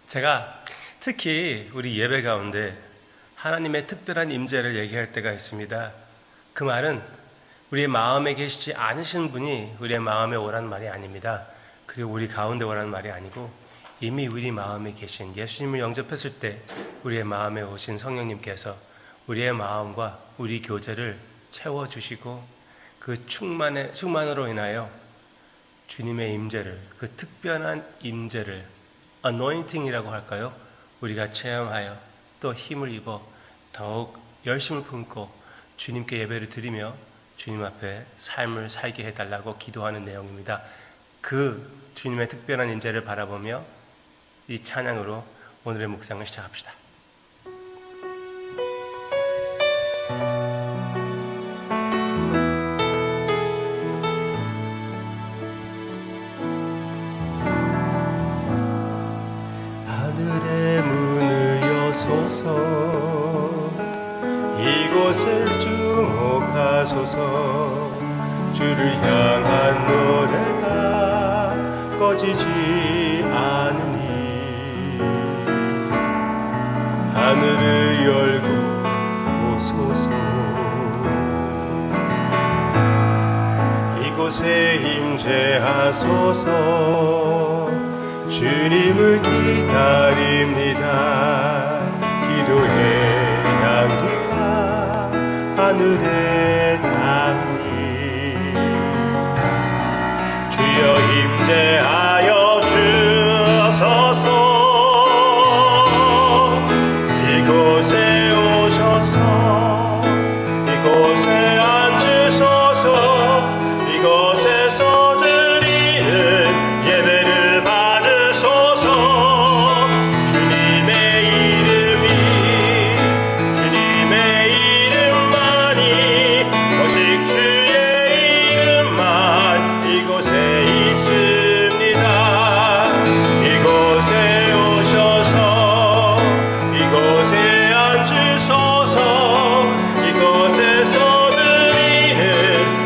제가 특히 우리 예배 가운데 하나님의 특별한 임재를 얘기할 때가 있습니다. 그 말은 우리의 마음에 계시지 않으신 분이 우리의 마음에 오라는 말이 아닙니다. 그리고 우리 가운데 오라는 말이 아니고 이미 우리 마음에 계신 예수님을 영접했을 때 우리의 마음에 오신 성령님께서 우리의 마음과 우리 교제를 채워주시고 그 충만으로 인하여 주님의 임재를, 그 특별한 임재를 anointing이라고 할까요? 우리가 체험하여 또 힘을 입어 더욱 열심을 품고 주님께 예배를 드리며 주님 앞에 삶을 살게 해달라고 기도하는 내용입니다. 그 주님의 특별한 임재를 바라보며 이 찬양으로 오늘의 묵상을 시작합시다. 하늘의 문을 여소서, 이곳을 주목하소서. 주를 향한 노래가 꺼지지 않으니 하늘을 열고 오소서. 이곳에 임재하소서. 주님을 기다립니다. 기도의 향기가 하늘에 닿으니 주여 임재하여 주소서. 이곳에 오셔서 이곳에 앉으소서. 이곳에서 드리는 예배를 받으소서. 주님의 이름만이 오직 주의 이름만 이곳에 있습니다. 이곳에 오셔서 이곳에 앉으소서. 이곳에서 드리는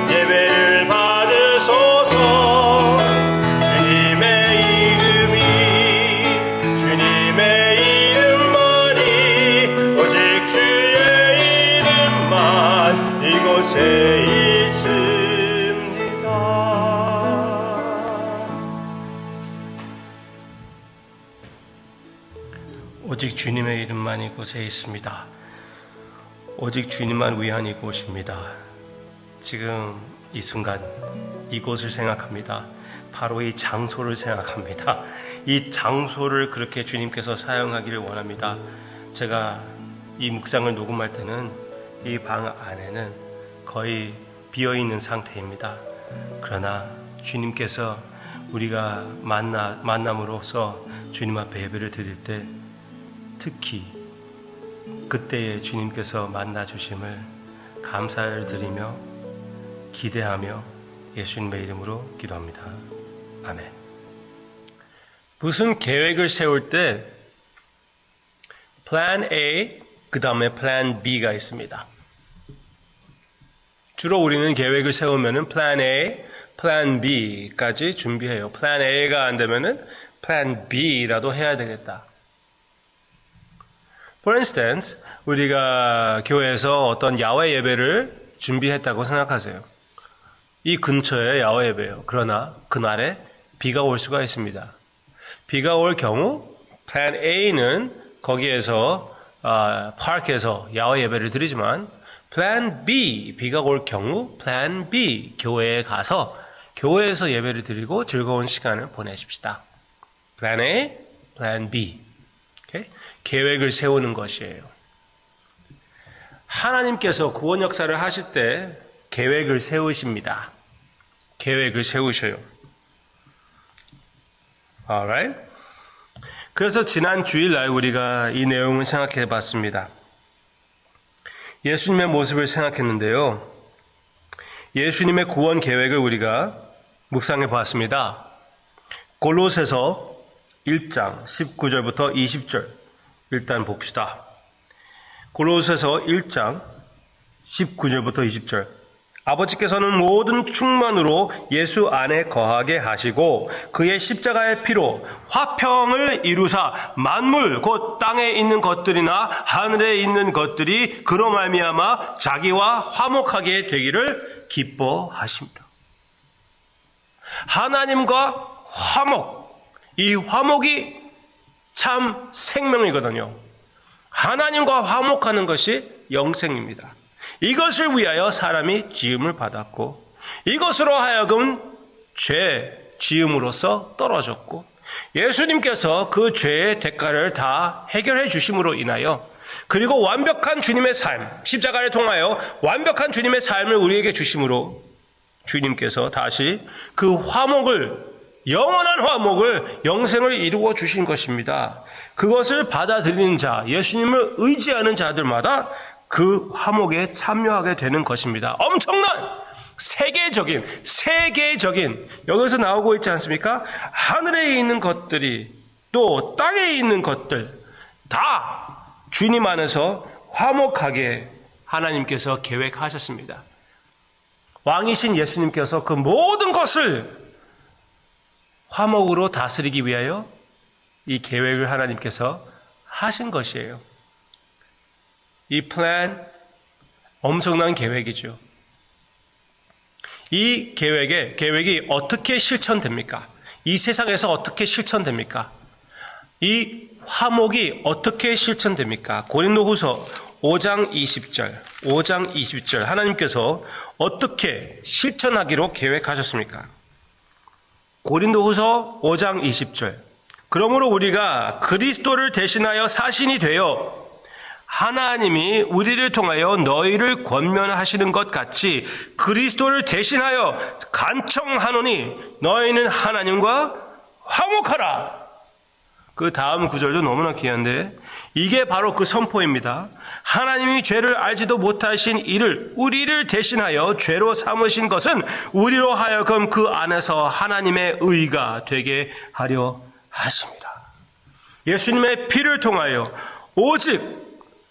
예배를 받으소서. 주님의 이름만이 오직 주의 이름만 이곳에 있습니다. 오직 주님의 이름만 이곳에 있습니다. 오직 주님만 위한 이곳입니다. 지금 이 순간 이곳을 생각합니다. 바로 이 장소를 생각합니다. 이 장소를 그렇게 주님께서 사용하기를 원합니다. 제가 이 묵상을 녹음할 때는 이 방 안에는 거의 비어있는 상태입니다. 그러나 주님께서 우리가 만남으로써 주님 앞에 예배를 드릴 때 특히 그때에 주님께서 만나주심을 감사를 드리며 기대하며 예수님의 이름으로 기도합니다. 아멘. 무슨 계획을 세울 때 Plan A, 그 다음에 Plan B가 있습니다. 주로 우리는 계획을 세우면은 Plan A, Plan B까지 준비해요. Plan A가 안 되면은 Plan B라도 해야 되겠다. For instance, 우리가 교회에서 어떤 야외 예배를 준비했다고 생각하세요. 이 근처에 야외 예배예요. 그러나 그날에 비가 올 수가 있습니다. 비가 올 경우 Plan A는 거기에서 파크에서 야외 예배를 드리지만 Plan B, 비가 올 경우 Plan B, 교회에 가서 교회에서 예배를 드리고 즐거운 시간을 보내십시다. Plan A, Plan B. Okay? 계획을 세우는 것이에요. 하나님께서 구원 역사를 하실 때 계획을 세우십니다. 계획을 세우셔요. Alright? 그래서 지난 주일날 우리가 이 내용을 생각해 봤습니다. 예수님의 모습을 생각했는데요. 예수님의 구원 계획을 우리가 묵상해 보았습니다. 골로새서 1장 19절부터 20절 일단 봅시다. 골로새서 1장 19절부터 20절 아버지께서는 모든 충만으로 예수 안에 거하게 하시고 그의 십자가의 피로 화평을 이루사 만물 곧 땅에 있는 것들이나 하늘에 있는 것들이 그로 말미암아 자기와 화목하게 되기를 기뻐하십니다. 하나님과 화목, 이 화목이 참 생명이거든요. 하나님과 화목하는 것이 영생입니다. 이것을 위하여 사람이 지음을 받았고 이것으로 하여금 죄 지음으로써 떨어졌고 예수님께서 그 죄의 대가를 다 해결해 주심으로 인하여 그리고 완벽한 주님의 삶, 십자가를 통하여 완벽한 주님의 삶을 우리에게 주심으로 주님께서 다시 그 화목을, 영원한 화목을, 영생을 이루어 주신 것입니다. 그것을 받아들이는 자, 예수님을 의지하는 자들마다 그 화목에 참여하게 되는 것입니다. 엄청난 세계적인 여기서 나오고 있지 않습니까? 하늘에 있는 것들이 또 땅에 있는 것들 다 주님 안에서 화목하게 하나님께서 계획하셨습니다. 왕이신 예수님께서 그 모든 것을 화목으로 다스리기 위하여 이 계획을 하나님께서 하신 것이에요. 이 플랜, 엄청난 계획이죠. 이 계획이 어떻게 실천됩니까? 이 세상에서 어떻게 실천됩니까? 이 화목이 어떻게 실천됩니까? 고린도후서 5장 20절 하나님께서 어떻게 실천하기로 계획하셨습니까? 고린도후서 5장 20절 그러므로 우리가 그리스도를 대신하여 사신이 되어 하나님이 우리를 통하여 너희를 권면하시는 것 같이 그리스도를 대신하여 간청하노니 너희는 하나님과 화목하라. 그 다음 구절도 너무나 귀한데 이게 바로 그 선포입니다. 하나님이 죄를 알지도 못하신 이를 우리를 대신하여 죄로 삼으신 것은 우리로 하여금 그 안에서 하나님의 의가 되게 하려 하십니다. 예수님의 피를 통하여 오직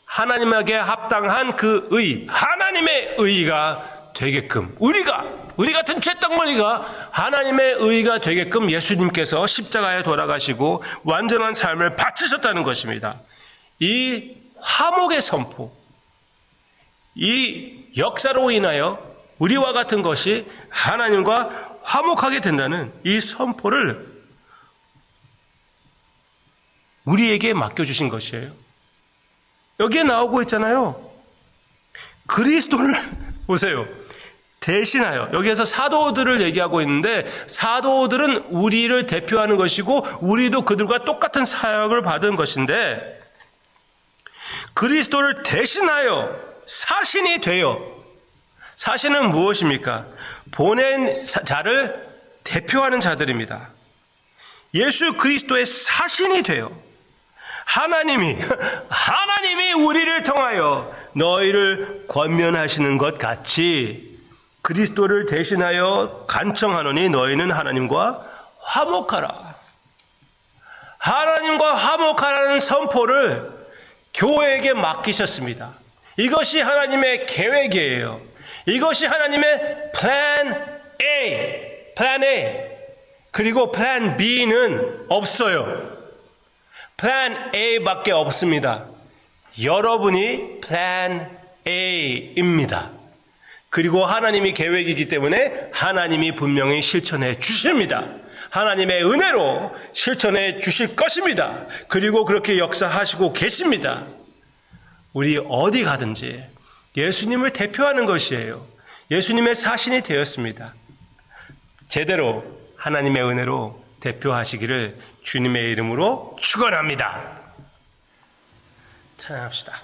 하나님에게 합당한 그 의, 하나님의 의가 되게끔 우리 같은 죄덩어리가 하나님의 의가 되게끔 예수님께서 십자가에 돌아가시고 완전한 삶을 바치셨다는 것입니다. 이 화목의 선포, 이 역사로 인하여 우리와 같은 것이 하나님과 화목하게 된다는 이 선포를 우리에게 맡겨주신 것이에요. 여기에 나오고 있잖아요. 그리스도를 보세요. 대신하여 여기에서 사도들을 얘기하고 있는데 사도들은 우리를 대표하는 것이고 우리도 그들과 똑같은 사역을 받은 것인데 그리스도를 대신하여 사신이 되어 사신은 무엇입니까? 보낸 자를 대표하는 자들입니다. 예수 그리스도의 사신이 되어 하나님이 우리를 통하여 너희를 권면하시는 것 같이 그리스도를 대신하여 간청하노니 너희는 하나님과 화목하라. 하나님과 화목하라는 선포를 교회에게 맡기셨습니다. 이것이 하나님의 계획이에요. 이것이 하나님의 플랜 A. 그리고 플랜 B는 없어요. 플랜 A밖에 없습니다. 여러분이 플랜 A입니다. 그리고 하나님이 계획이기 때문에 하나님이 분명히 실천해 주십니다. 하나님의 은혜로 실천해 주실 것입니다. 그리고 그렇게 역사하시고 계십니다. 우리 어디 가든지 예수님을 대표하는 것이에요. 예수님의 사신이 되었습니다. 제대로 하나님의 은혜로 대표하시기를 주님의 이름으로 축원합니다. 찬양합시다.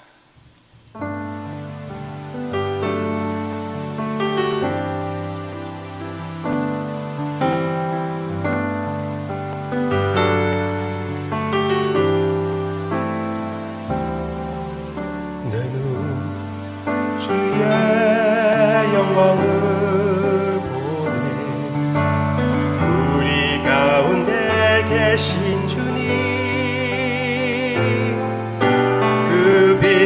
내 눈 주의 영광을 보네 우리 가운데 계신 주님 그 빛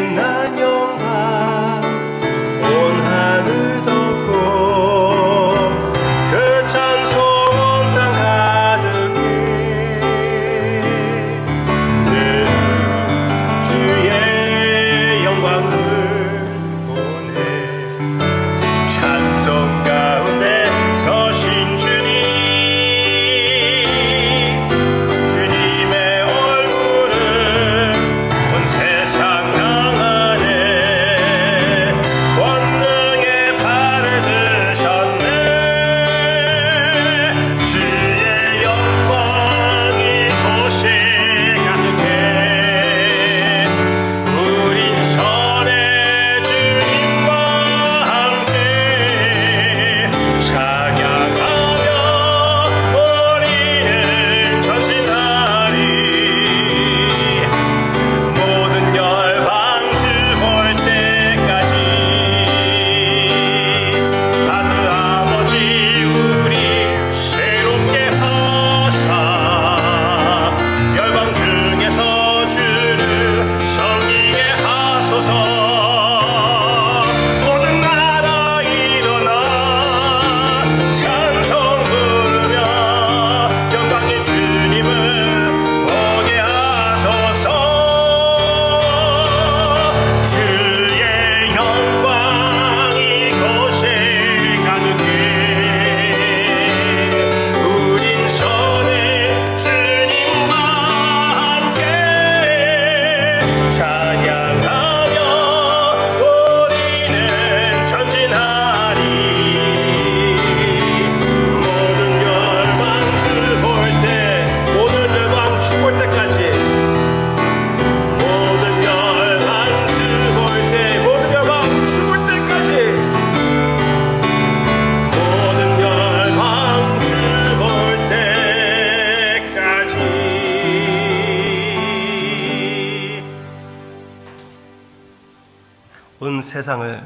온 세상을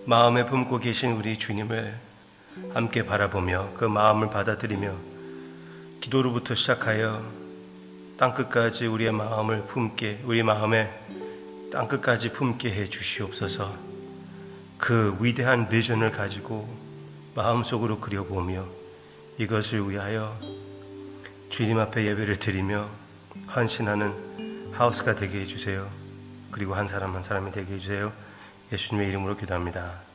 마음에 품고 계신 우리 주님을 함께 바라보며 그 마음을 받아들이며 기도로부터 시작하여 땅끝까지 우리의 마음을 품게, 우리 마음에 땅끝까지 품게 해 주시옵소서. 그 위대한 비전을 가지고 마음속으로 그려보며 이것을 위하여 주님 앞에 예배를 드리며 헌신하는 하우스가 되게 해주세요. 그리고 한 사람 한 사람이 되게 해주세요. 예수님의 이름으로 기도합니다.